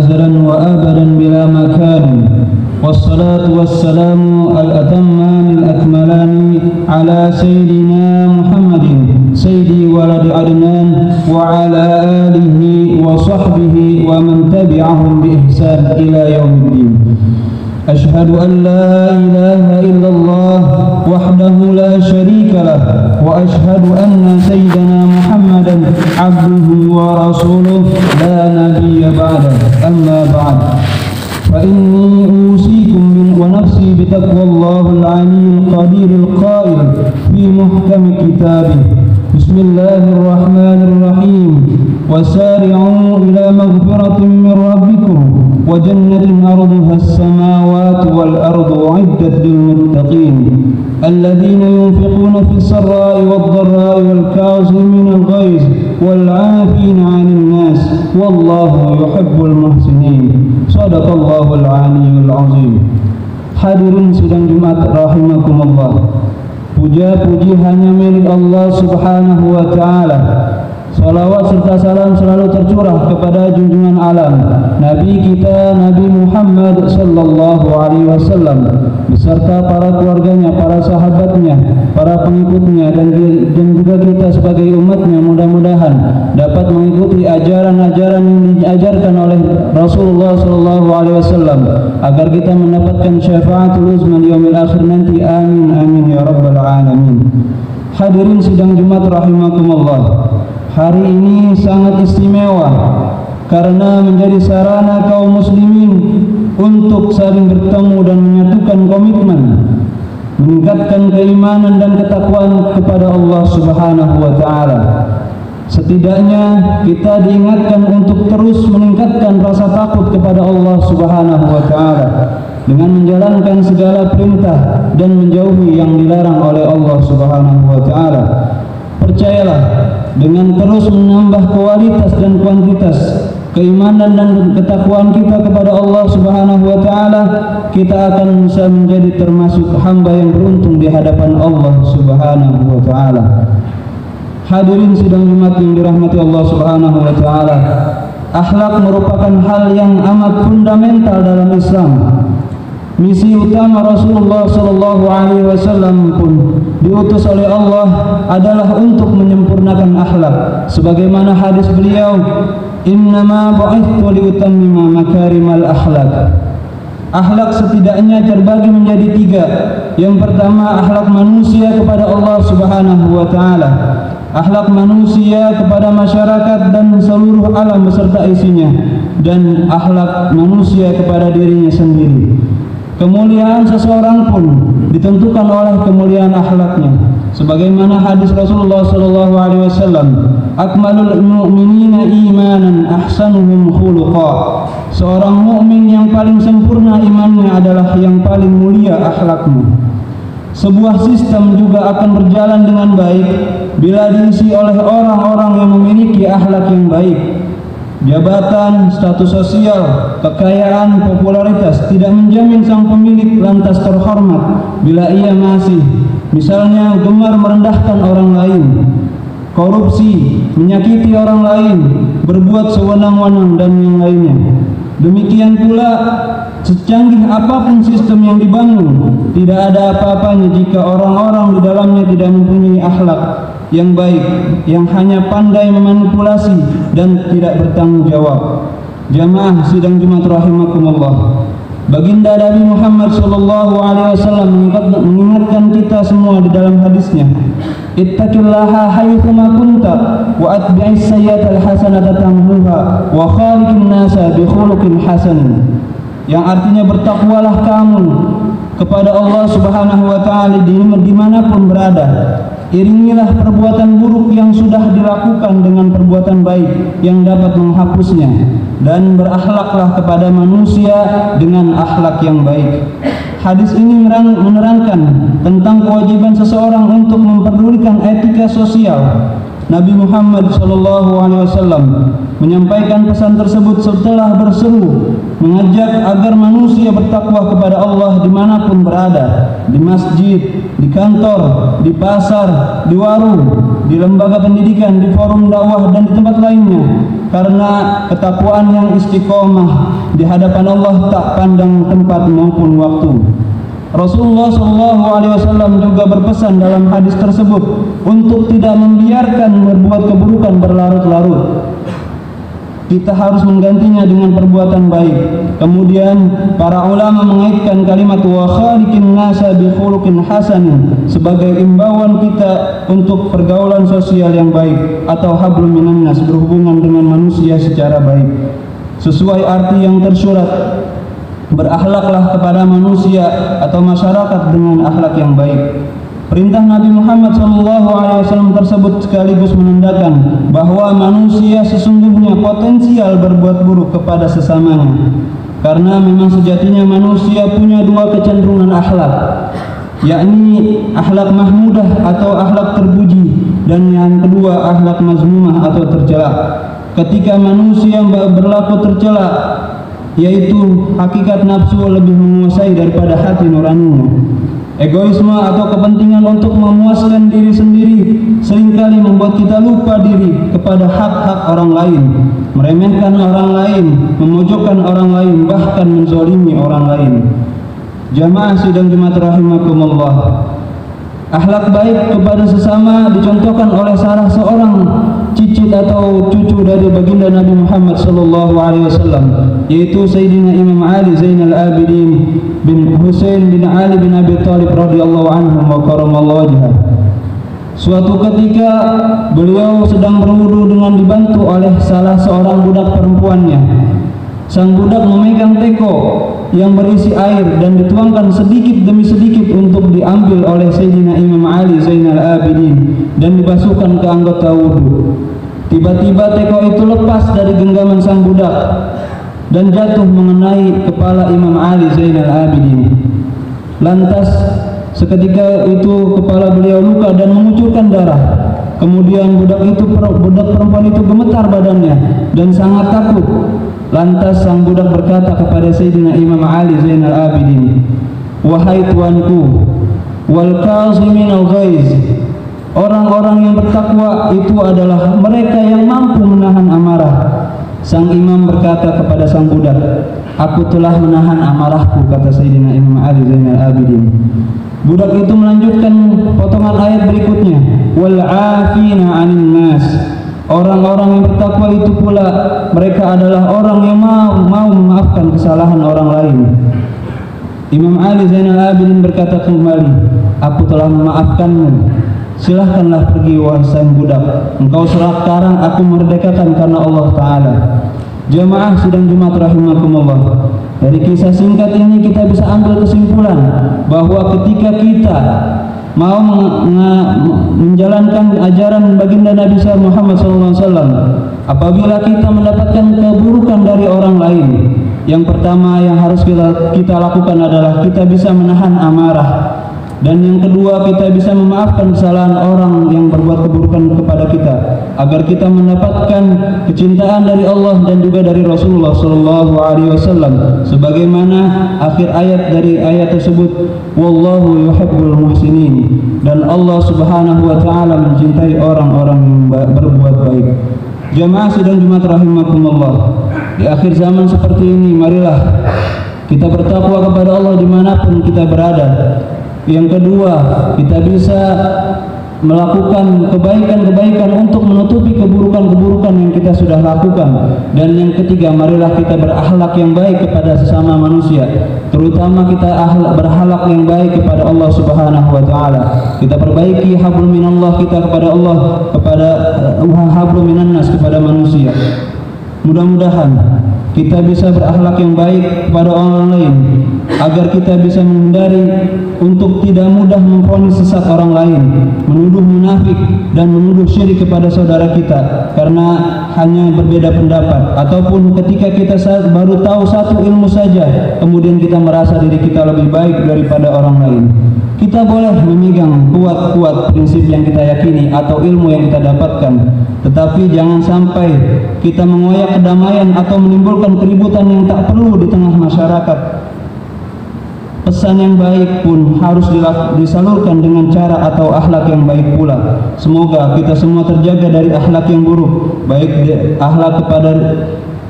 أزلا وأبدا بلا مكان، والصلاة والسلام الأتمان الأكملان على سيدنا محمد سيدي ولد عدنان وعلى آله وصحبه ومن تبعهم بإحسان إلى يوم الدين. أشهد أن لا إله إلا الله وحده لا شريك له، وأشهد أن سيدنا محمدا عبده ورسوله لا نبي بعده. أما بعد، فإني أوصيكم ونفسي بتقوى الله العلي القدير القائل في محكم كتابه: بسم الله الرحمن الرحيم، وسارعوا إلى مغفرة من ربكم وجنة أرضها السماوات والأرض أعدت للمتقين الذين ينفقون في السراء والضراء والكاظمين الغيظ والعافين عن الناس والله يحب المحسنين. صدق الله العلي العظيم. Hadirin sidang Jumat rahimakumullah, puja-puji hanya milik Allah Subhanahu wa Ta'ala. Salawat serta salam selalu tercurah kepada junjungan alam Nabi kita Nabi Muhammad sallallahu alaihi wasallam beserta para keluarganya, para sahabatnya, para pengikutnya, dan juga kita sebagai umatnya. Mudah-mudahan dapat mengikuti ajaran-ajaran yang diajarkan oleh Rasulullah sallallahu alaihi wasallam agar kita mendapatkan syafaatul uzma di yaumil akhir nanti. Amin amin ya rabbal alamin. Hadirin sidang Jumat rahimakumullah, hari ini sangat istimewa karena menjadi sarana kaum muslimin untuk saling bertemu dan menyatukan komitmen, meningkatkan keimanan dan ketakwaan kepada Allah Subhanahu wa Ta'ala. Setidaknya kita diingatkan untuk terus meningkatkan rasa takut kepada Allah Subhanahu wa Ta'ala dengan menjalankan segala perintah dan menjauhi yang dilarang oleh Allah Subhanahu wa Ta'ala. Percayalah, dengan terus menambah kualitas dan kuantitas keimanan dan ketakwaan kita kepada Allah Subhanahu wa Ta'ala, kita akan bisa menjadi termasuk hamba yang beruntung di hadapan Allah Subhanahu wa Ta'ala. Hadirin sidang Jumat yang dirahmati Allah Subhanahu wa Ta'ala, akhlak merupakan hal yang amat fundamental dalam Islam. Misi utama Rasulullah sallallahu alaihi wasallam pun diutus oleh Allah adalah untuk menyempurnakan akhlak. Sebagaimana hadis beliau, "Innama bu'ithtu liutammima makarimal akhlak." Akhlak setidaknya terbagi menjadi tiga. Yang pertama, akhlak manusia kepada Allah Subhanahu wa Ta'ala, akhlak manusia kepada masyarakat dan seluruh alam beserta isinya, dan akhlak manusia kepada dirinya sendiri. Kemuliaan seseorang pun ditentukan oleh kemuliaan akhlaknya. Sebagaimana hadis Rasulullah sallallahu alaihi wasallam, "Akmalul mu'minina imanan ahsanuhum khuluqa." Seorang mukmin yang paling sempurna imannya adalah yang paling mulia akhlaknya. Sebuah sistem juga akan berjalan dengan baik bila diisi oleh orang-orang yang memiliki akhlak yang baik. Jabatan, status sosial, kekayaan, popularitas tidak menjamin sang pemilik lantas terhormat bila ia masih, misalnya, gemar merendahkan orang lain, korupsi, menyakiti orang lain, berbuat sewenang-wenang, dan yang lainnya. Demikian pula, secanggih apapun sistem yang dibangun, tidak ada apa-apanya jika orang-orang di dalamnya tidak mempunyai akhlak yang baik, yang hanya pandai memanipulasi dan tidak bertanggung jawab. Jamaah sidang Jumat rahimakumullah, Baginda Nabi Muhammad sallallahu alaihi wasallam mengingatkan kita semua di dalam hadisnya, "Ittaqillaha haitsu ma kunta wa atbi'is sayyi'atal hasanata tamhuha wa khaliqin nasa bi khuluqin hasan." Yang artinya, bertakwalah kamu kepada Allah Subhanahu wa Ta'ala dimanapun berada. Iringilah perbuatan buruk yang sudah dilakukan dengan perbuatan baik yang dapat menghapusnya, dan berakhlaklah kepada manusia dengan akhlak yang baik. Hadis ini menerangkan tentang kewajiban seseorang untuk memperdulikan etika sosial. Nabi Muhammad SAW menyampaikan pesan tersebut setelah berseru mengajak agar manusia bertakwa kepada Allah dimanapun berada, di masjid, di kantor, di pasar, di warung, di lembaga pendidikan, di forum dakwah dan di tempat lainnya, karena ketakwaan yang istiqomah di hadapan Allah tak pandang tempat maupun waktu. Rasulullah SAW juga berpesan dalam hadis tersebut untuk tidak membiarkan berbuat keburukan berlarut-larut. Kita harus menggantinya dengan perbuatan baik. Kemudian para ulama mengaitkan kalimat wa khaliqin nasa bi khuluqin hasanin sebagai imbauan kita untuk pergaulan sosial yang baik atau hablum minan nas, berhubungan dengan manusia secara baik. Sesuai arti yang tersurat, berakhlaklah kepada manusia atau masyarakat dengan akhlak yang baik. Perintah Nabi Muhammad SAW tersebut sekaligus menandakan bahwa manusia sesungguhnya potensial berbuat buruk kepada sesamanya, karena memang sejatinya manusia punya dua kecenderungan akhlak, yakni akhlak mahmudah atau akhlak terpuji, dan yang kedua akhlak mazmumah atau tercela. Ketika manusia berlaku tercela, yaitu hakikat nafsu lebih menguasai daripada hati nuraninya. Egoisme atau kepentingan untuk memuaskan diri sendiri seringkali membuat kita lupa diri kepada hak-hak orang lain, meremehkan orang lain, memojokkan orang lain, bahkan menzalimi orang lain. Jamaah sidang Jumat rahimakumullah, akhlak baik kepada sesama dicontohkan oleh salah seorang cicit atau cucu dari baginda Nabi Muhammad SAW, yaitu Sayyidina Imam Ali Zainal Abidin bin Husain bin Ali bin Abi Thalib radhiyallahu anhum wa karamallahu wajhah. Suatu ketika beliau sedang berwudu dengan dibantu oleh salah seorang budak perempuannya. Sang budak memegang teko yang berisi air dan dituangkan sedikit demi sedikit untuk diambil oleh Sayyidina Imam Ali Zainal Abidin dan dibasuhkan ke anggota wudu. Tiba-tiba teko itu lepas dari genggaman sang budak dan jatuh mengenai kepala Imam Ali Zainal Abidin. Lantas seketika itu kepala beliau luka dan mengucurkan darah. Kemudian budak perempuan itu gemetar badannya dan sangat takut. Lantas sang budak berkata kepada Sayyidina Imam Ali Zainal Abidin, "Wahai tuanku, wal kaziminal ghaiz, orang-orang yang bertakwa itu adalah mereka yang mampu menahan amarah." Sang imam berkata kepada sang budak, "Aku telah menahan amarahku," kata Sayyidina Imam Ali Zainal Abidin. Budak itu melanjutkan potongan ayat berikutnya, "Wal 'afina 'anil nas." Orang-orang yang bertakwa itu pula mereka adalah orang yang mau memaafkan kesalahan orang lain. Imam Ali Zainal Abidin berkata kembali, "Aku telah memaafkanmu. Silahkanlah pergi wahai sang budak. Engkau sekarang aku merdekakan karena Allah Ta'ala." Jamaah sidang Jumat rahimakumullah, dari kisah singkat ini kita bisa ambil kesimpulan bahwa ketika kita mau menjalankan ajaran baginda Nabi Muhammad SAW, apabila kita mendapatkan keburukan dari orang lain, yang pertama yang harus kita lakukan adalah kita bisa menahan amarah, dan yang kedua kita bisa memaafkan kesalahan orang yang berbuat keburukan kepada kita, agar kita mendapatkan kecintaan dari Allah dan juga dari Rasulullah SAW, sebagaimana akhir ayat dari ayat tersebut, wallahu yuhibbul muhsinin, dan Allah Subhanahu wa taala mencintai orang-orang yang berbuat baik. Jamaah sidang Jumat rahimakumullah, di akhir zaman seperti ini marilah kita bertakwa kepada Allah dimanapun kita berada. Yang kedua, kita bisa melakukan kebaikan-kebaikan untuk menutupi keburukan-keburukan yang kita sudah lakukan. Dan yang ketiga, marilah kita berakhlak yang baik kepada sesama manusia, terutama kita berakhlak yang baik kepada Allah Subhanahu wa taala. Kita perbaiki hablum minallah kita kepada Allah, kepada hablum minannas kepada manusia. Mudah-mudahan kita bisa berakhlak yang baik kepada orang lain, agar kita bisa menghindari untuk tidak mudah memvonis sesat orang lain, menuduh munafik dan menuduh syirik kepada saudara kita karena hanya berbeda pendapat, ataupun ketika kita baru tahu satu ilmu saja kemudian kita merasa diri kita lebih baik daripada orang lain. Kita boleh memegang kuat-kuat prinsip yang kita yakini atau ilmu yang kita dapatkan, tetapi jangan sampai kita mengoyak kedamaian atau menimbulkan keributan yang tak perlu di tengah masyarakat. Pesan yang baik pun harus disalurkan dengan cara atau akhlak yang baik pula. Semoga kita semua terjaga dari akhlak yang buruk, baik akhlak kepada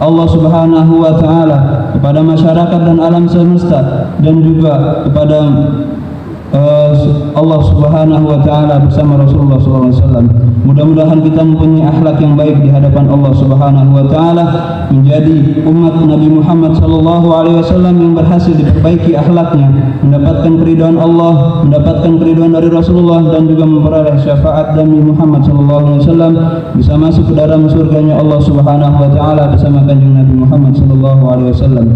Allah Subhanahu wa taala, kepada masyarakat dan alam semesta, dan juga kepada Allah Subhanahu wa taala bersama Rasulullah SAW. Mudah-mudahan kita mempunyai akhlak yang baik di hadapan Allah Subhanahu wa taala, menjadi umat Nabi Muhammad sallallahu alaihi wasallam yang berhasil diperbaiki akhlaknya, mendapatkan keridhaan Allah, mendapatkan keridhaan dari Rasulullah, dan juga memperoleh syafaat Nabi Muhammad sallallahu alaihi wasallam, bisa masuk ke dalam surganya Allah Subhanahu wa taala bersama kanjeng Nabi Muhammad sallallahu alaihi wasallam.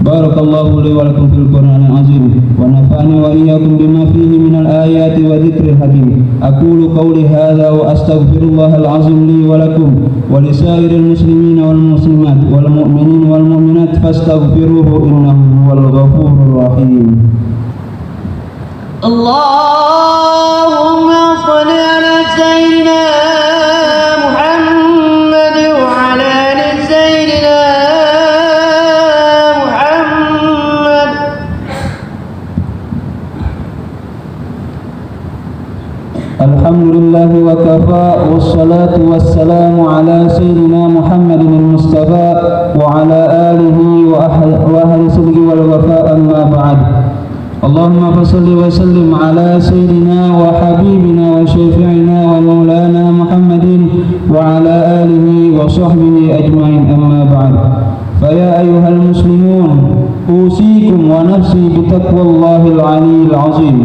Barakallahu li wa lakum fil Qur'anil azim wa nafa'ani wa iyyakum bima fihi minal ayati wa dzikril hakim. Aqulu qawli hadza wa astaghfirullahal azim li wa lakum wa lisairil muslimin wal muslimat wal mu'minin wal mu'minat fastaghfiruhu innahu huwal ghafurur rahim. Allahumma shalli ala sayyidina Muhammad wa ala ali sayyidina Muhammad. Alhamdulillah wa kafa, wassalatu wassalamu ala sayyidina Muhammadin al-Mustafa wa ala alihi wa ahli sidqi wal wafa, amma ba'd. Allahumma fasalli wa sallim ala sayyidina wa habibina wa syafi'ina wa maulana Muhammadin wa ala alihi wa sahbihi ajma'in, amma ba'd. Faya ayyuhal muslimun, usikum wa nafsi bitaqwallahil aliyyil azim.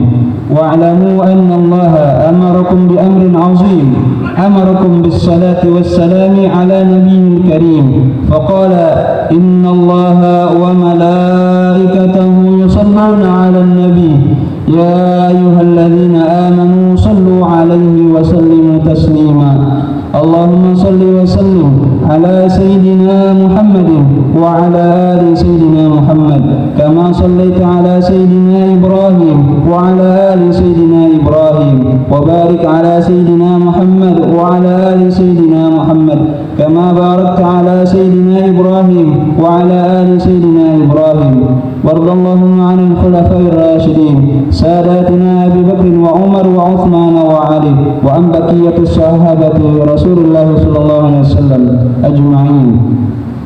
Wa'lamu anna Allah amarakum bi amrin azim, amarakum bis salati was salami ala nabiyil karim. Faqala inna Allah wa malaikatahu yusalluna ala nabi ya ayyuhalladzina amanu sallu alaihi wa sallimu taslima. Allahumma salli wa sallim ala sayyidina Muhammadin wa ala ali sayyidina Muhammad kama sallaita ala sayyidina Ibrahim wa ala ali sayyidina Ibrahim wa barik ala sayyidina Muhammad wa ala ali sayyidina Muhammad kama barakta ala sayyidina Ibrahim wa ala ali sayyidina Ibrahim. Wardallahumma 'anil khulafa'ir rasyidin sadatina Abi Bakr wa Umar wa Uthman wa Ali wa an baqiyatis sahabati Rasulullah sallallahu alaihi wasallam ajma'in.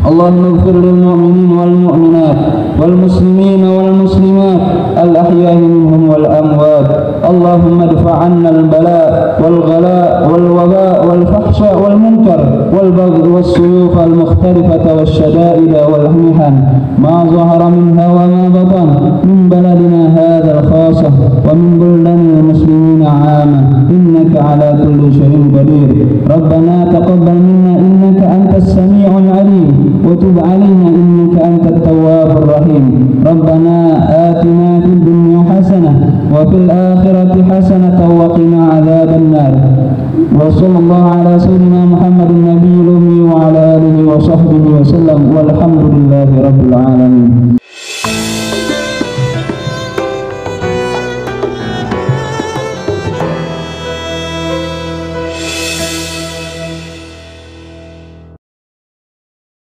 Allahumma ighfir lil mu'minin wal mu'minat wal muslimin wal muslimat al ahya'i minhum wal amwat. Allahumma idfa' 'anna al bala' wal ghala' wal waba' wal fahsha' wal munkar wal baghi was suyuf al mukhtalifata was shada'id wal mihan ma zahara minha wa ma batan min baladina hadha al khassah wa min buldanil muslimin 'amma innaka 'ala kulli shay'in qadir. Rabbana taqabbal minna innaka antas sami'ul 'alim وتب علينا إنك أنت التواب الرحيم. ربنا آتنا في الدنيا حسنة وفي الآخرة حسنة وقنا عذاب النار. وصلى الله على سيدنا محمد النبي الأمي وعلى آله وصحبه وسلم والحمد